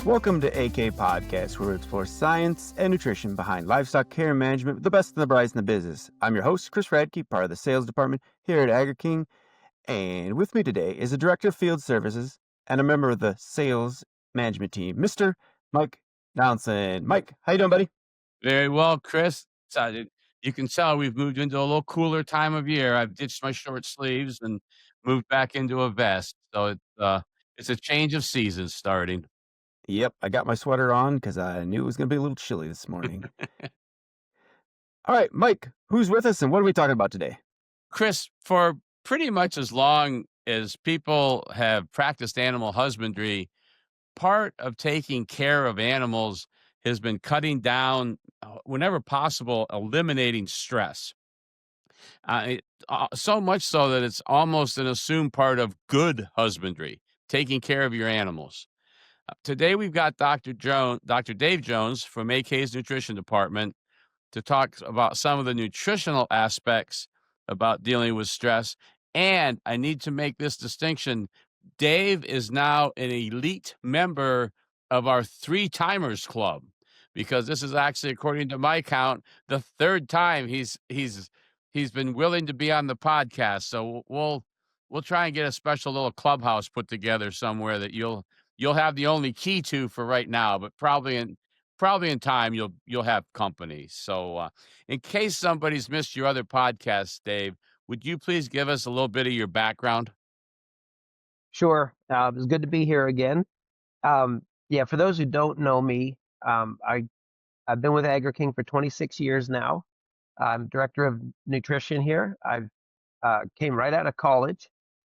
Welcome to AK Podcast, where we explore science and nutrition behind livestock care and management with the best and the brightest in the business. I'm your host, Chris Radke, part of the sales department here at Agri-King, and with me today is the Director of Field Services and a member of the sales management team, Mr. Mike Donaldson. Mike, how you doing, buddy? Very well, Chris. You can tell we've moved into a little cooler time of year. I've ditched my short sleeves and moved back into a vest. So it's a change of seasons starting. Yep, I got my sweater on because I knew it was going to be a little chilly this morning. All right, Mike, who's with us and what are we talking about today? Chris, for pretty much as long as people have practiced animal husbandry, part of taking care of animals has been cutting down, whenever possible, eliminating stress. So much so that it's almost an assumed part of good husbandry, taking care of your animals. Today we've got Dr. Dave Jones from AK's Nutrition Department to talk about some of the nutritional aspects about dealing with stress. And I need to make this distinction. Dave is now an elite member of our Three Timers Club because this is actually, according to my count, the third time he's been willing to be on the podcast. So we'll try and get a special little clubhouse put together somewhere that you'll have the only key to for right now, but probably in time you'll have company. So in case somebody's missed your other podcasts, Dave, would you please give us a little bit of your background? Sure. It's good to be here again. Yeah, for those who don't know me, I've been with Agri-King for 26 years now. I'm director of nutrition here. I've came right out of college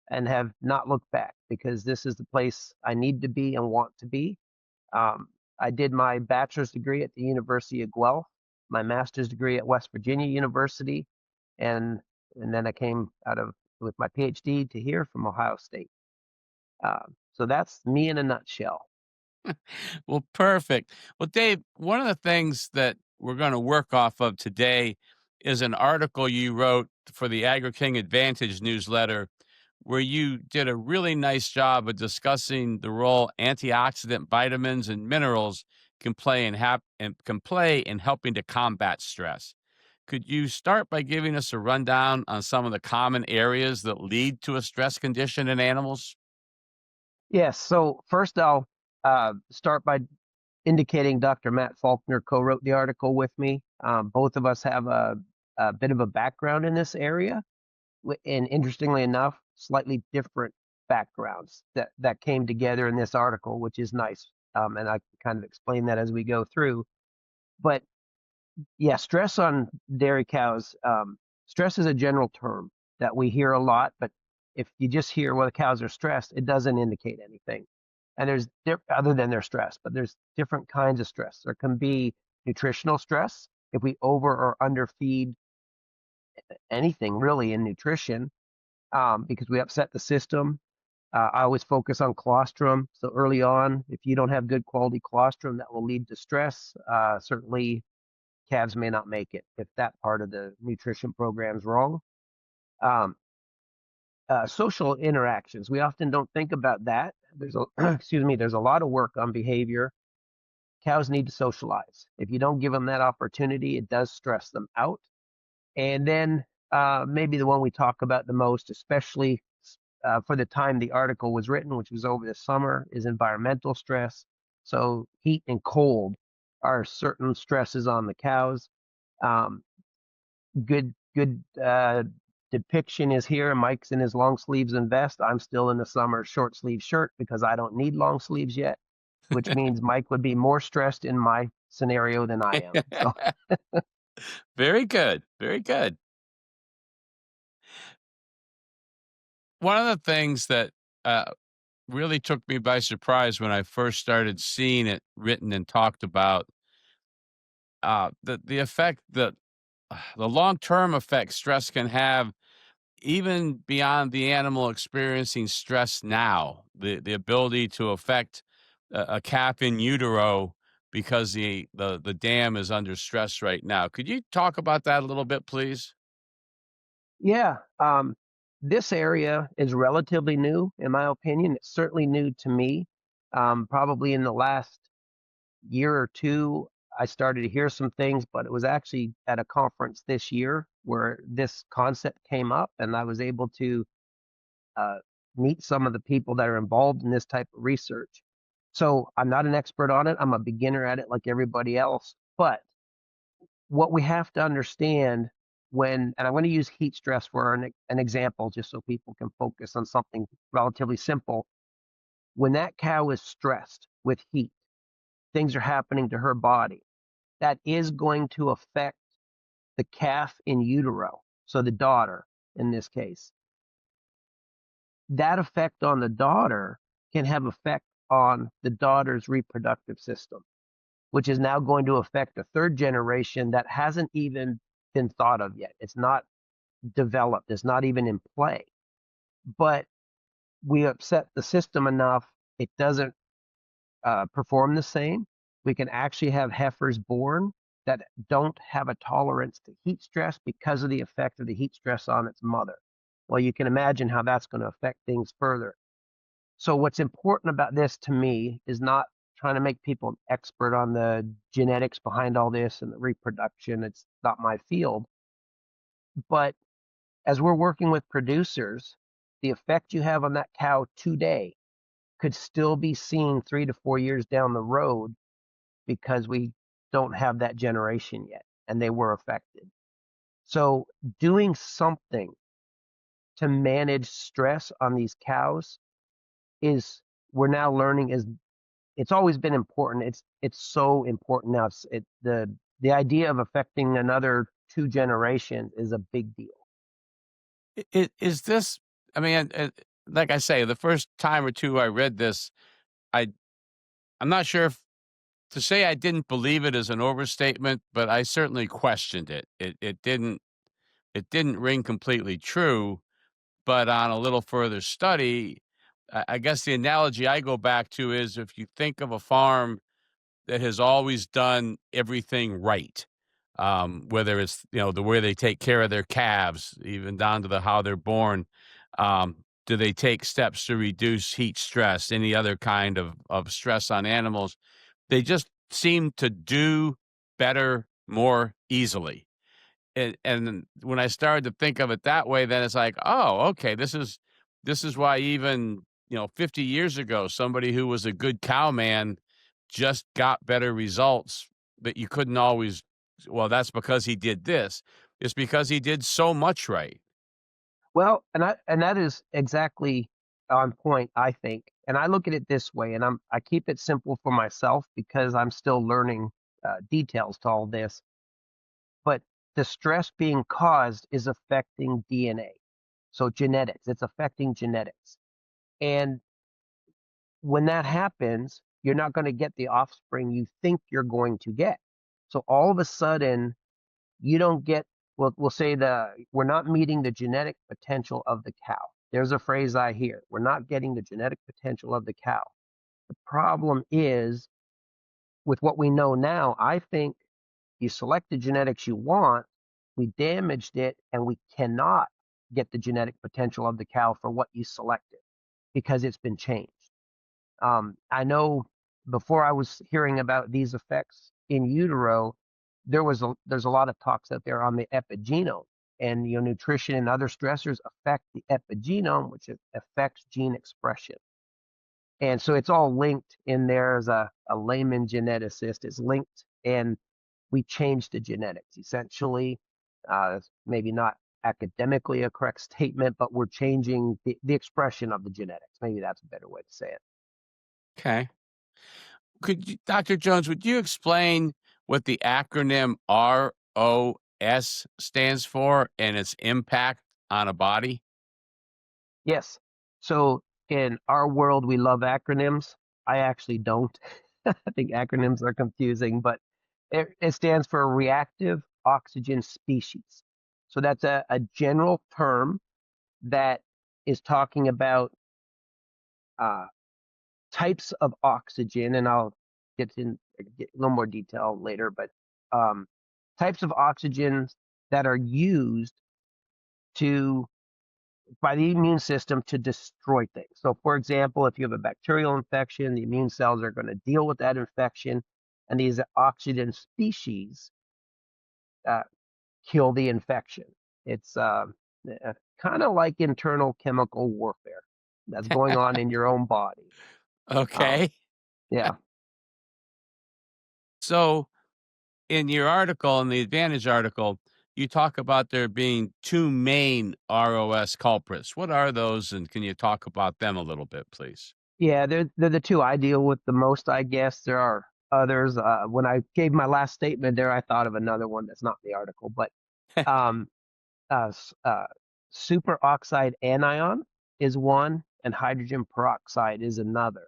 and have not looked back because this is the place I need to be and want to be. I did my bachelor's degree at the University of Guelph, my master's degree at West Virginia University, and then I came out of with my PhD to here from Ohio State. So that's me in a nutshell. Well, perfect. Well, Dave, one of the things that we're going to work off of today is an article you wrote for the Agri-King Advantage newsletter, where you did a really nice job of discussing the role antioxidant vitamins and minerals can play in helping to combat stress. Could you start by giving us a rundown on some of the common areas that lead to a stress condition in animals? Yes. So first, I'll start by indicating Dr. Matt Faulkner co-wrote the article with me. Both of us have a bit of a background in this area, and interestingly enough, slightly different backgrounds that came together in this article, which is nice. And I can kind of explain that as we go through. But yeah, stress on dairy cows. Stress is a general term that we hear a lot, but if you just hear, well, the cows are stressed, it doesn't indicate anything. And there's other than their stress, but there's different kinds of stress. There can be nutritional stress if we over or underfeed anything really in nutrition, because we upset the system. I always focus on colostrum. So early on, if you don't have good quality colostrum, that will lead to stress. Certainly, calves may not make it if that part of the nutrition program is wrong. Um, Social interactions. We often don't think about that. There's a excuse me. There's a lot of work on behavior. Cows need to socialize. If you don't give them that opportunity, it does stress them out. And then maybe the one we talk about the most, especially for the time the article was written, which was over the summer, is environmental stress. So heat and cold are certain stresses on the cows. Um, good depiction is here. Mike's in his long sleeves and vest. I'm still in the summer short sleeve shirt because I don't need long sleeves yet, which means Mike would be more stressed in my scenario than I am. So Very good. Very good. One of the things that uh, really took me by surprise when I first started seeing it written and talked about, the effect that the long-term effect stress can have even beyond the animal experiencing stress now, the ability to affect a calf in utero because the dam is under stress right now. Could you talk about that a little bit, please? yeah, this area is relatively new, in my opinion. It's certainly new to me. Probably in the last year or two, I started to hear some things, but it was actually at a conference this year where this concept came up, and I was able to uh, meet some of the people that are involved in this type of research. So I'm not an expert on it. I'm a beginner at it like everybody else. But what we have to understand and I'm going to use heat stress for an example just so people can focus on something relatively simple. When that cow is stressed with heat, things are happening to her body. That is going to affect the calf in utero, so the daughter in this case. That effect on the daughter can have effect on the daughter's reproductive system, which is now going to affect a third generation that hasn't even been thought of yet. It's not developed, it's not even in play. But we upset the system enough, it doesn't perform the same. We can actually have heifers born that don't have a tolerance to heat stress because of the effect of the heat stress on its mother. Well, you can imagine how that's going to affect things further. So what's important about this to me is not trying to make people an expert on the genetics behind all this and the reproduction. It's not my field. But as we're working with producers, the effect you have on that cow today could still be seen 3 to 4 years down the road because we don't have that generation yet and they were affected. So doing something to manage stress on these cows is we're now learning is it's always been important. It's so important now. The idea of affecting another two generations is a big deal. Is this, I mean, like I say, the first time or two I read this, I I'm not sure if to say I didn't believe it is an overstatement, but I certainly questioned it. It didn't ring completely true, but on a little further study, I guess the analogy I go back to is if you think of a farm that has always done everything right, whether it's, the way they take care of their calves, even down to how they're born. Do they take steps to reduce heat stress, any other kind of stress on animals? They just seem to do better more easily. And when I started to think of it that way, then it's like, oh, okay, this is why even 50 years ago, somebody who was a good cowman just got better results, but you couldn't always. Well, that's because he did this. It's because he did so much right. Well, and that is exactly on point, I think. And I look at it this way, and I keep it simple for myself because I'm still learning details to all this. But the stress being caused is affecting DNA, so genetics. It's affecting genetics, and when that happens, you're not going to get the offspring you think you're going to get. So all of a sudden, you don't get, well, we'll say we're not meeting the genetic potential of the cow. There's a phrase I hear. We're not getting the genetic potential of the cow. The problem is with what we know now, I think you select the genetics you want, we damaged it, and we cannot get the genetic potential of the cow for what you selected because it's been changed. I know before I was hearing about these effects in utero, there's a lot of talks out there on the epigenome, and nutrition and other stressors affect the epigenome, which affects gene expression. And so it's all linked in there as a layman geneticist. It's linked, and we changed the genetics essentially. Maybe not academically a correct statement, but we're changing the expression of the genetics. Maybe that's a better way to say it. Okay. Dr. Jones, would you explain what the acronym ROS stands for and its impact on a body? Yes. So in our world, we love acronyms. I actually don't. I think acronyms are confusing, but it stands for reactive oxygen species. So that's a general term that is talking about uh, types of oxygen, and I'll get a little more detail later, but um, types of oxygens that are used to by the immune system to destroy things. So, for example, if you have a bacterial infection, the immune cells are going to deal with that infection, and these oxidant species uh, kill the infection. It's kind of like internal chemical warfare that's going on in your own body. Um, Okay. yeah. So in your article, in the Advantage article, you talk about there being two main ROS culprits. What are those, and can you talk about them a little bit, please? Yeah, they're the two I deal with the most, I guess. There are others. When I gave my last statement there, I thought of another one that's not in the article, but um, superoxide anion is one, and hydrogen peroxide is another.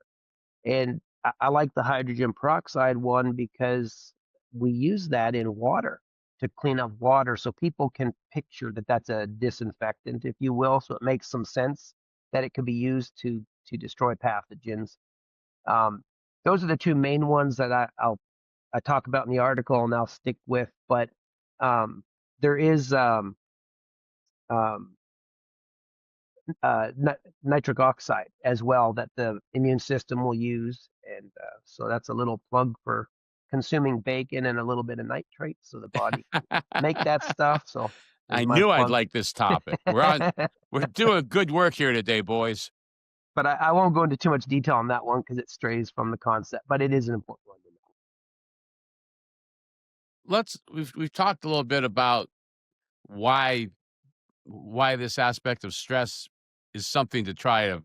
And I like the hydrogen peroxide one because we use that in water to clean up water, so people can picture that that's a disinfectant, if you will. So it makes some sense that it could be used to destroy pathogens. Um, those are the two main ones that I talk about in the article, and I'll stick with. But um, there is um, nitric oxide as well that the immune system will use, and so that's a little plug for consuming bacon and a little bit of nitrate, so the body can make that stuff. So I there's my knew I'd plug. like this topic. We're doing good work here today, boys. But I won't go into too much detail on that one because it strays from the concept, but it is an important one to know. We've talked a little bit about why this aspect of stress is something to try to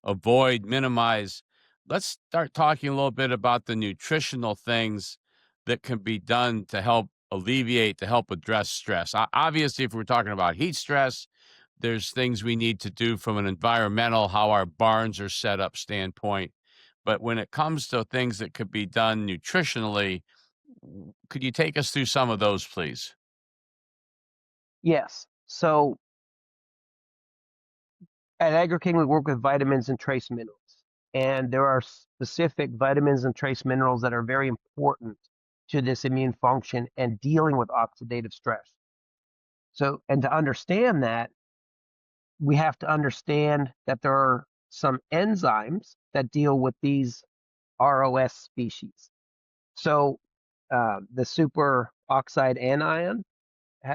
avoid, minimize. Let's start talking a little bit about the nutritional things that can be done to help alleviate, to help address stress. Obviously, if we're talking about heat stress, there's things we need to do from an environmental, how our barns are set up standpoint. But when it comes to things that could be done nutritionally, could you take us through some of those, please? Yes. So at Agri-King, we work with vitamins and trace minerals. And there are specific vitamins and trace minerals that are very important to this immune function and dealing with oxidative stress. So, and to understand that, we have to understand that there are some enzymes that deal with these ROS species. So, the superoxide anion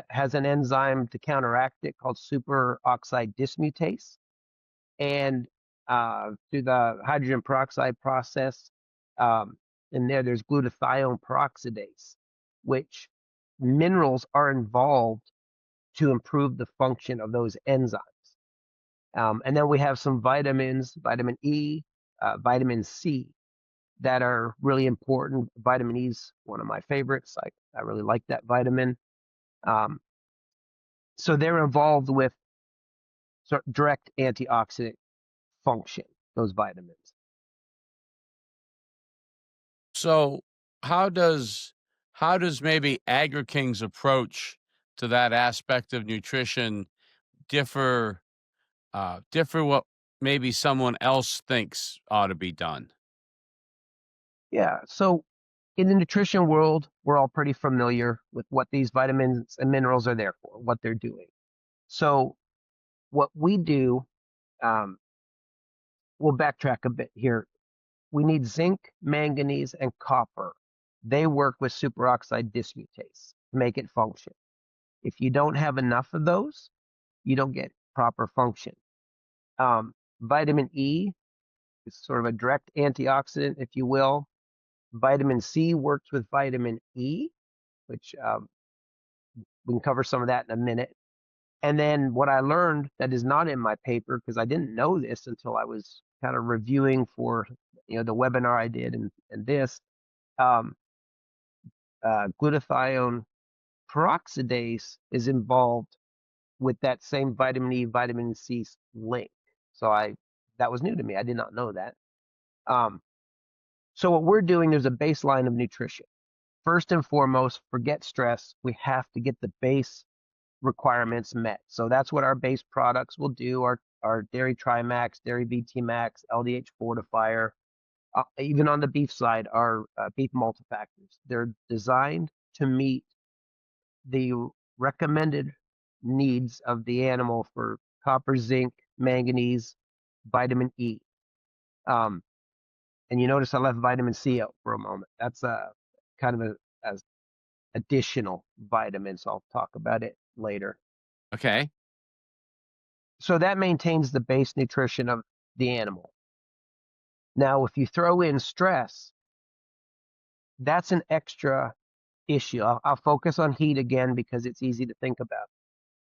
has an enzyme to counteract it called superoxide dismutase. And through the hydrogen peroxide process, um, and there's glutathione peroxidase, which minerals are involved to improve the function of those enzymes. And then we have some vitamins, vitamin E, vitamin C, that are really important. Vitamin E is one of my favorites. I really like that vitamin. Um, so they're involved with sort of direct antioxidant function, those vitamins. So how does maybe Agri-King's approach to that aspect of nutrition differ what maybe someone else thinks ought to be done? Yeah. So in the nutrition world, we're all pretty familiar with what these vitamins and minerals are there for, what they're doing. So what we do, um, we'll backtrack a bit here. We need zinc, manganese, and copper. They work with superoxide dismutase to make it function. If you don't have enough of those, you don't get proper function. Vitamin E is sort of a direct antioxidant, if you will. Vitamin C works with vitamin E, which we can cover some of that in a minute. And then what I learned that is not in my paper, because I didn't know this until I was kind of reviewing for the webinar I did and this, um, glutathione peroxidase is involved with that same vitamin E, vitamin C link. So that was new to me. I did not know that. Um, so what we're doing, there's a baseline of nutrition. First and foremost, forget stress. We have to get the base requirements met. So that's what our base products will do. Our Dairy Trimax, Dairy VT Max, LDH Fortifier, even on the beef side, our beef multifactors. They're designed to meet the recommended needs of the animal for copper, zinc, manganese, vitamin E. Um, and you notice I left vitamin C out for a moment. That's a kind of a additional vitamin, so I'll talk about it later. Okay. So that maintains the base nutrition of the animal. Now, if you throw in stress, that's an extra issue. I'll focus on heat again because it's easy to think about.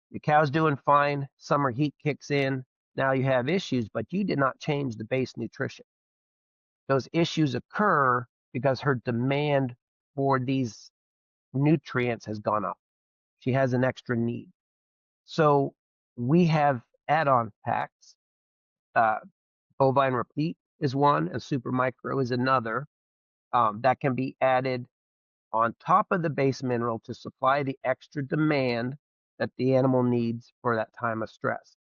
Your cow's doing fine, summer heat kicks in, now you have issues, but you did not change the base nutrition. Those issues occur because her demand for these nutrients has gone up. She has an extra need. So we have add-on packs. Bovine Replete is one, and Super Micro is another, that can be added on top of the base mineral to supply the extra demand that the animal needs for that time of stress.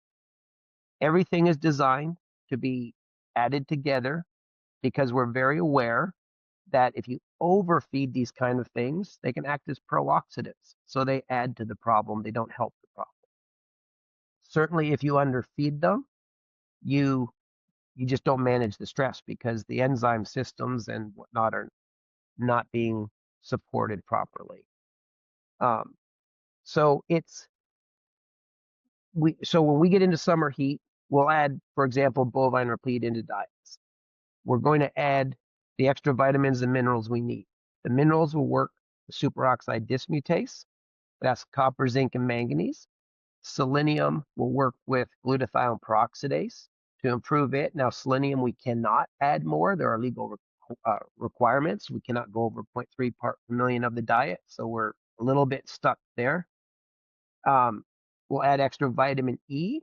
Everything is designed to be added together because we're very aware that if you overfeed these kind of things, they can act as pro-oxidants. So they add to the problem, they don't help the problem. Certainly, if you underfeed them, you just don't manage the stress because the enzyme systems and whatnot are not being supported properly. So when we get into summer heat, we'll add, for example, bovine replete into diets. We're going to add the extra vitamins and minerals we need. The minerals will work with superoxide dismutase. That's copper, zinc, and manganese. Selenium will work with glutathione peroxidase to improve it. Now, selenium, we cannot add more. There are legal requirements. We cannot go over 0.3 part per million of the diet, so we're a little bit stuck there. We'll add extra vitamin E.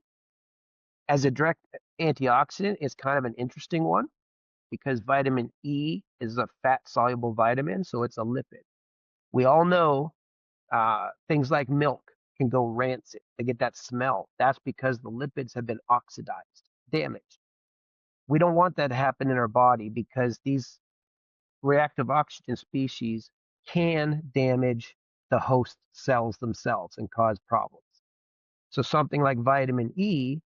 As a direct antioxidant, it's kind of an interesting one because vitamin E is a fat-soluble vitamin, so it's a lipid. We all know things like milk can go rancid. They get that smell. That's because the lipids have been oxidized, damaged. We don't want that to happen in our body because these reactive oxygen species can damage the host cells themselves and cause problems. So something like vitamin E,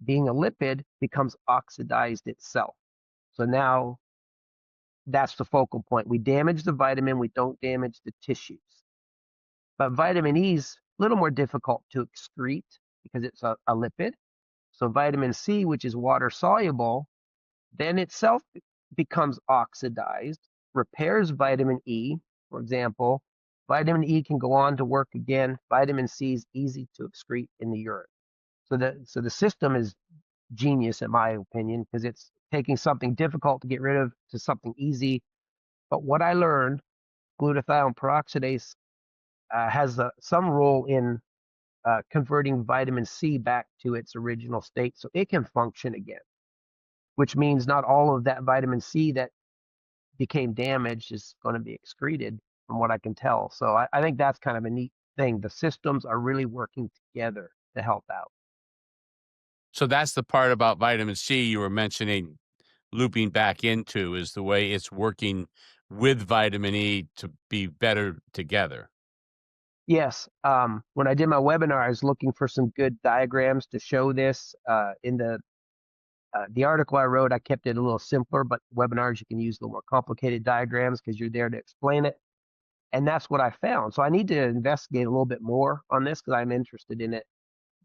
being a lipid, becomes oxidized itself. So now that's the focal point. We damage the vitamin, we don't damage the tissues. But vitamin E is a little more difficult to excrete because it's a lipid. So vitamin C, which is water soluble, then itself becomes oxidized, repairs vitamin E. For example, vitamin E can go on to work again. Vitamin C is easy to excrete in the urine. So the system is genius, in my opinion, because it's taking something difficult to get rid of to something easy. But what I learned, glutathione peroxidase has some role in converting vitamin C back to its original state so it can function again, which means not all of that vitamin C that became damaged is going to be excreted, from what I can tell. So I think that's kind of a neat thing. The systems are really working together to help out. So that's the part about vitamin C you were mentioning, looping back into, is the way it's working with vitamin E to be better together. Yes. When I did my webinar, I was looking for some good diagrams to show this. In the article I wrote, I kept it a little simpler, but webinars, you can use a little more complicated diagrams because you're there to explain it. And that's what I found. So I need to investigate a little bit more on this because I'm interested in it.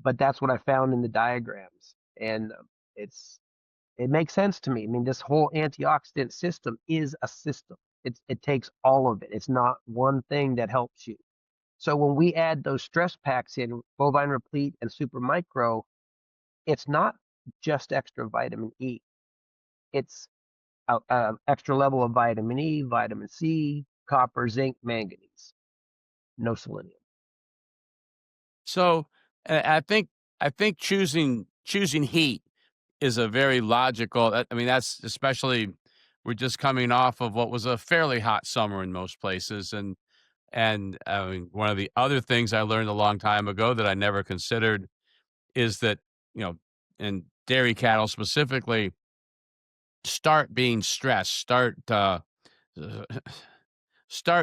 But that's what I found in the diagrams. And it makes sense to me. I mean, this whole antioxidant system is a system. It takes all of it. It's not one thing that helps you. So when we add those stress packs in, bovine replete and super micro, it's not just extra vitamin E. It's a extra level of vitamin E, vitamin C, copper, zinc, manganese, no selenium. So I think choosing heat is a very logical. I mean, that's especially, we're just coming off of what was a fairly hot summer in most places, and I mean, one of the other things I learned a long time ago that I never considered is that, you know, in dairy cattle specifically, start being stressed, start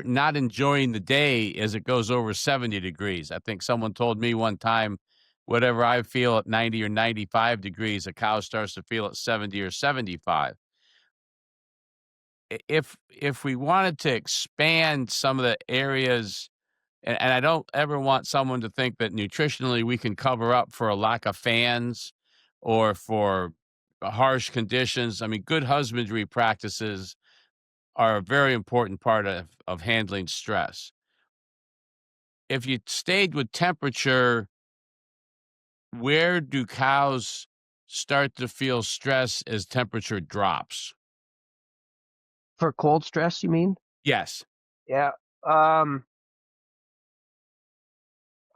not enjoying the day as it goes over 70 degrees. I think someone told me one time whatever I feel at 90 or 95 degrees, a cow starts to feel at 70 or 75. If we wanted to expand some of the areas, and I don't ever want someone to think that nutritionally we can cover up for a lack of fans or for harsh conditions. I mean, good husbandry practices are a very important part of handling stress. If you stayed with temperature, where do cows start to feel stress as temperature drops? For cold stress, you mean? Yes. Yeah. Um,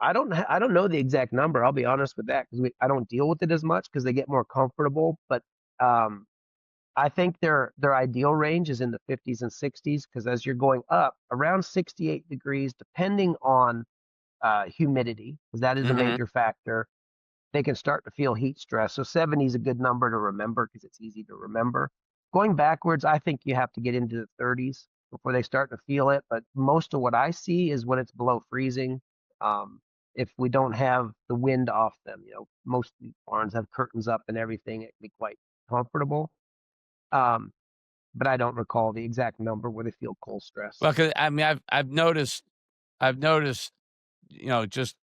I don't know the exact number. I'll be honest with that because I don't deal with it as much because they get more comfortable. But um, I think their ideal range is in the 50s and 60s because as you're going up around 68 degrees, depending on humidity, because that is a Mhm. major factor, they can start to feel heat stress. So 70 is a good number to remember because it's easy to remember. Going backwards, I think you have to get into the 30s before they start to feel it. But most of what I see is when it's below freezing. Um, if we don't have the wind off them, most barns have curtains up and everything. It can be quite comfortable. Um, but I don't recall the exact number where they feel cold stress. Well, 'cause I mean, I've noticed, just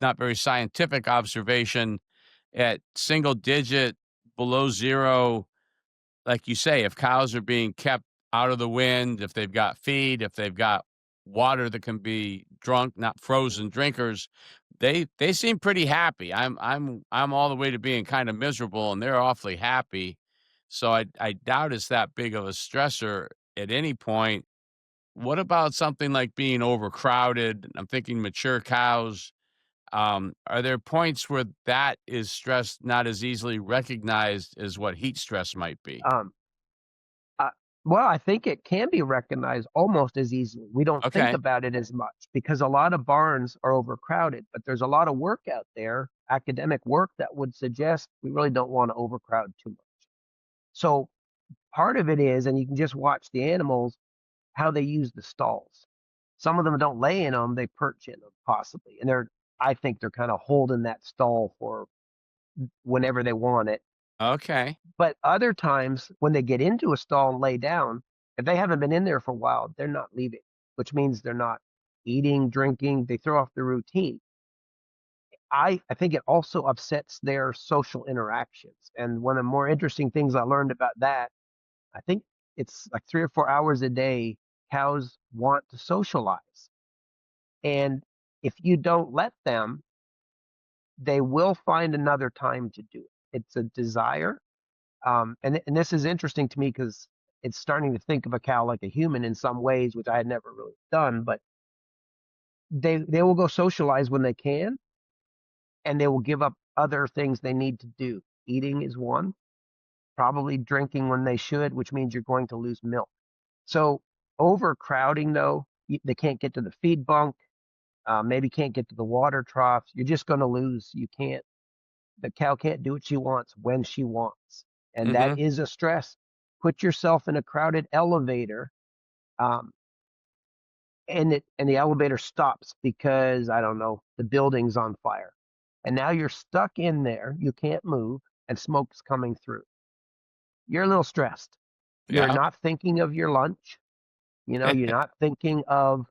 not very scientific observation at single digit below 0, like you say, if cows are being kept out of the wind, if they've got feed, if they've got water that can be drunk, not frozen drinkers, they seem pretty happy. I'm all the way to being kind of miserable, and they're awfully happy. So I doubt it's that big of a stressor at any point. What about something like being overcrowded? I'm thinking mature cows. Are there points where that is stress not as easily recognized as what heat stress might be? Um, Uh, well, I think it can be recognized almost as easily. We don't think Okay. about it as much because a lot of barns are overcrowded, but there's a lot of work out there, academic work that would suggest we really don't want to overcrowd too much. So part of it is, and you can just watch the animals, how they use the stalls. Some of them don't lay in them, they perch in them possibly. And I think they're kind of holding that stall for whenever they want it. Okay. But other times when they get into a stall and lay down, if they haven't been in there for a while, they're not leaving, which means they're not eating, drinking, they throw off the routine. I think it also upsets their social interactions. And one of the more interesting things I learned about that, I think it's like 3 or 4 hours a day, cows want to socialize. And if you don't let them, they will find another time to do it. It's a desire. And this is interesting to me because it's starting to think of a cow like a human in some ways, which I had never really done. But they will go socialize when they can, and they will give up other things they need to do. Eating is one, probably drinking when they should, which means you're going to lose milk. So overcrowding, though, they can't get to the feed bunk, maybe can't get to the water troughs. You're just going to lose. You can't. The cow can't do what she wants when she wants, and that Mhm. is a stress. Put yourself in a crowded elevator, um, and the elevator stops because I don't know the building's on fire, and now you're stuck in there. You can't move, and smoke's coming through. You're a little stressed. You're Yeah. not thinking of your lunch. You're not thinking of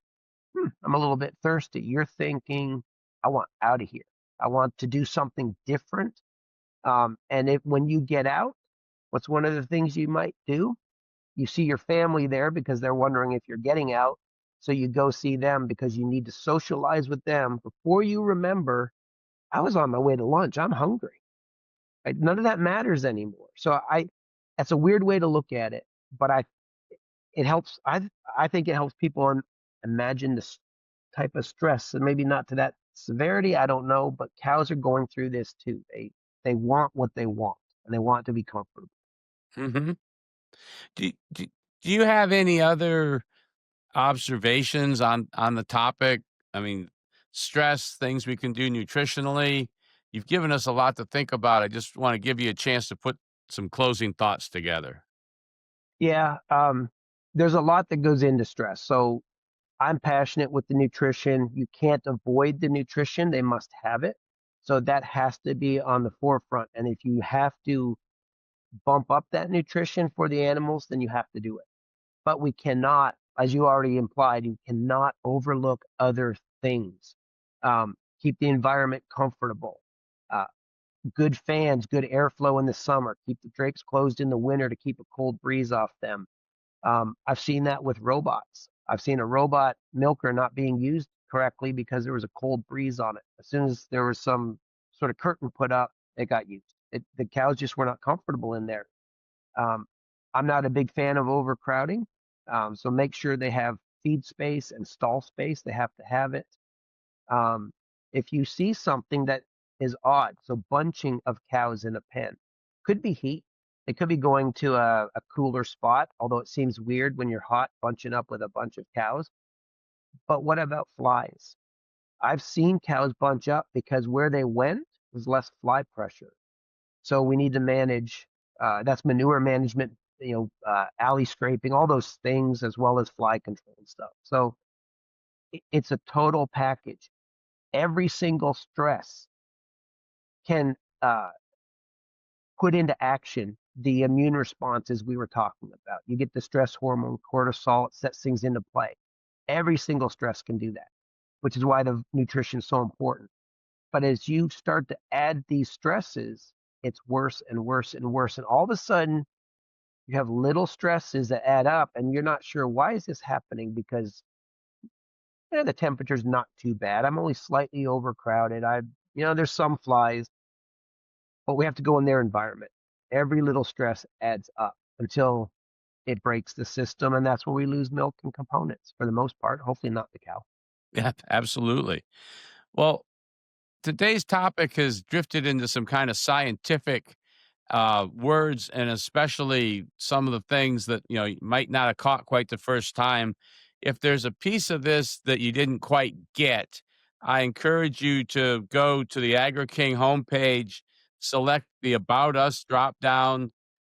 I'm a little bit thirsty. You're thinking I want out of here. I want to do something different. And when you get out, what's one of the things you might do? You see your family there because they're wondering if you're getting out. So you go see them because you need to socialize with them before you remember, I was on my way to lunch. I'm hungry. Right? None of that matters anymore. That's a weird way to look at it, but it helps. I think it helps people imagine this type of stress and maybe not to that severity. I don't know, but cows are going through this too. They want what they want and they want to be comfortable. Mhm. Do you have any other observations on the topic? I mean, stress, things we can do nutritionally. You've given us a lot to think about. I just wanna give you a chance to put some closing thoughts together. Yeah, there's a lot that goes into stress. So I'm passionate with the nutrition. You can't avoid the nutrition, they must have it. So that has to be on the forefront. And if you have to bump up that nutrition for the animals, then you have to do it. But we cannot, as you already implied, you cannot overlook other things. Keep the environment comfortable. Uh, Good fans, good airflow in the summer. Keep the drakes closed in the winter to keep a cold breeze off them. I've seen that with robots. I've seen a robot milker not being used correctly because there was a cold breeze on it. As soon as there was some sort of curtain put up, it got used. The cows just were not comfortable in there. Um, I'm not a big fan of overcrowding, so make sure they have feed space and stall space. They have to have it. Um, if you see something that is odd, so bunching of cows in a pen, could be heat. It could be going to a cooler spot, although it seems weird when you're hot bunching up with a bunch of cows. But what about flies? I've seen cows bunch up because where they went was less fly pressure. So we need to manage, that's manure management, alley scraping, all those things, as well as fly control and stuff. So it's a total package. Every single stress can put into action the immune responses we were talking about. You get the stress hormone, cortisol, it sets things into play. Every single stress can do that, which is why the nutrition is so important. But as you start to add these stresses, it's worse and worse and worse. And all of a sudden, you have little stresses that add up, and you're not sure why is this happening because the temperature's not too bad. I'm only slightly overcrowded. There's some flies, but we have to go in their environment. Every little stress adds up until it breaks the system, and that's where we lose milk and components for the most part. Hopefully, not the cow. Yeah, absolutely. Well, today's topic has drifted into some kind of scientific words, and especially some of the things that you might not have caught quite the first time. If there's a piece of this that you didn't quite get, I encourage you to go to the Agri-King homepage, select the About Us drop down,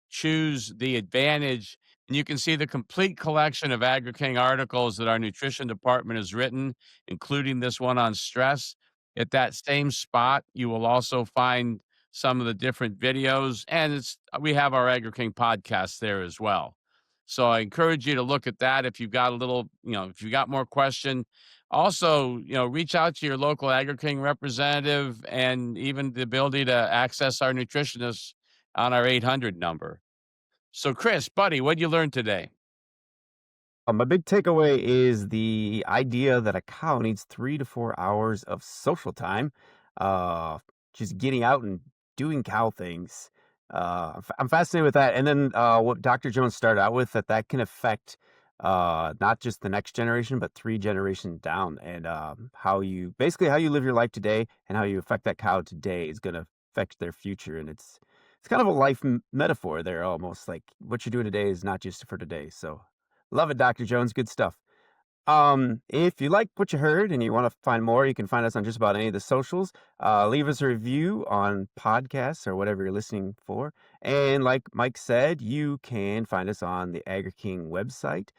choose the Advantage, and you can see the complete collection of Agri-King articles that our nutrition department has written, including this one on stress. At that same spot, you will also find some of the different videos, and we have our Agri-King podcast there as well. So I encourage you to look at that if you've got if you got more question. Also, reach out to your local Agri-King representative, and even the ability to access our nutritionists on our 800 number. So, Chris, buddy, what'd you learn today? My big takeaway is the idea that a cow needs 3 to 4 hours of social time, uh, just getting out and doing cow things. I'm fascinated with that. And then what Dr. Jones started out with, that can affect not just the next generation, but 3 generations down. And how you live your life today and how you affect that cow today is going to affect their future. And it's kind of a life metaphor there, almost like what you're doing today is not just for today. So love it, Dr. Jones. Good stuff. If you like what you heard and you want to find more, you can find us on just about any of the socials. Leave us a review on podcasts or whatever you're listening for. And like Mike said, you can find us on the Agri-King website.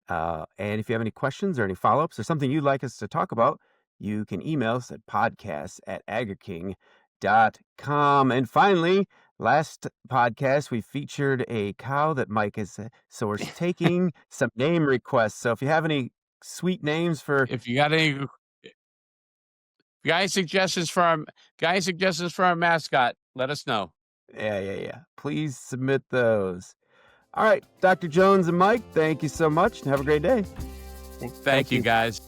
And if you have any questions or any follow-ups or something you'd like us to talk about, you can email us at podcasts@agriking.com. And finally, last podcast, we featured a cow that Mike is, so we're taking some name requests. So if you have any sweet names for, If you got any suggestions for our mascot, let us know. yeah, please submit those. All right, Dr. Jones and Mike, thank you so much and have a great day. Thank you, guys.